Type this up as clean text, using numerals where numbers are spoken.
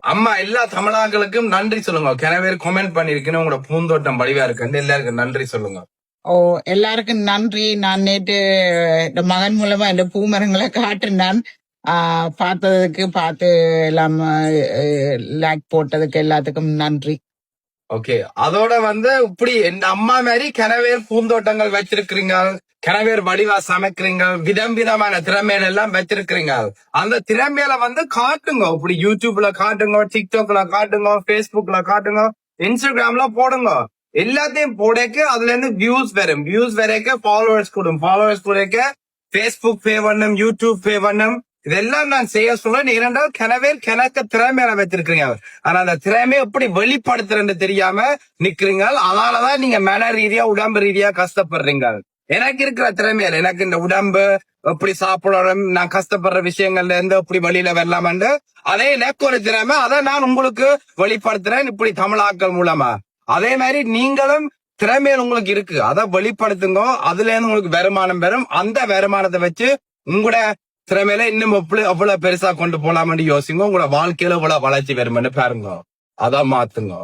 அம்மா எல்லா தமிழாக்களுக்கும் நன்றி சொல்லுங்க. கிணவேர் கமெண்ட் பண்ணிருக்கேன்னு உங்களோட பூந்தோட்டம் வடிவா இருக்கு. எல்லாருக்கும் நன்றி சொல்லுங்க. ஓ, எல்லாருக்கும் நன்றி. நான் நேற்று இந்த மகன் மூலமா இந்த பூமரங்களை காட்டினான். பார்த்ததுக்கு பார்த்து எல்லாம் லைக் போட்டதுக்கு எல்லாத்துக்கும் நன்றி. ஓகே, அதோட இப்படி என் அம்மா மாதிரி கிணவேர் பூந்தோட்டங்கள் வச்சிருக்கிறீங்க, கிணவேர் வடிவா சமைக்கிறீங்க, விதம் விதமான திறமையில எல்லாம் வச்சிருக்கிறீங்க. அந்த திறமையில காட்டுங்க. இப்படி யூடியூப்ல காட்டுங்க, டிக்டாக்ல காட்டுங்க, பேஸ்புக்ல காட்டுங்க, இன்ஸ்டாகிராம்ல போடுங்க. எல்லாத்தையும் போடக்க அதுல இருந்து வியூஸ் வரும். வியூஸ் வரைக்க ஃபாலோவர்ஸ் கூடும். ஃபாலோவர்ஸ் கூடக்க பேஸ்புக் பே பண்ணும், யூடியூப் பே பண்ணும். இதெல்லாம் நான் செய்ய சொல்றேன். இரண்டாவது கிணவேர் கிணக்க திறமையில வச்சிருக்கிறீங்க. ஆனா அந்த திறமையை எப்படி வெளிப்படுத்துறேன்னு தெரியாம நிக்கிறீங்க. அதனாலதான் நீங்க மன ரீதியா உடம்பு ரீதியா கஷ்டப்படுறீங்க. எனக்கு இருக்கிற திறமையில எனக்கு இந்த உடம்பு எப்படி சாப்பிடணும், நான் கஷ்டப்படுற விஷயங்கள்ல இருந்து எப்படி வெளியில வரலாமண்டு அதே எனக்கு ஒரு திறமை. அதை நான் உங்களுக்கு வெளிப்படுத்துறேன் இப்படி தமிழாக்கள் மூலமா. அதே மாதிரி நீங்களும் திறமையில உங்களுக்கு இருக்கு, அதை வெளிப்படுத்துங்க. அதுல இருந்து உங்களுக்கு வருமானம் வரும். அந்த வருமானத்தை வச்சு உங்களோட திறமையில இன்னும் எவ்வளவு பெருசா கொண்டு போலாம்னு யோசிங்க. உங்களோட வாழ்க்கையில இவ்வளவு வளர்ச்சி வரும்னு பாருங்க. அதான் மாத்துங்க.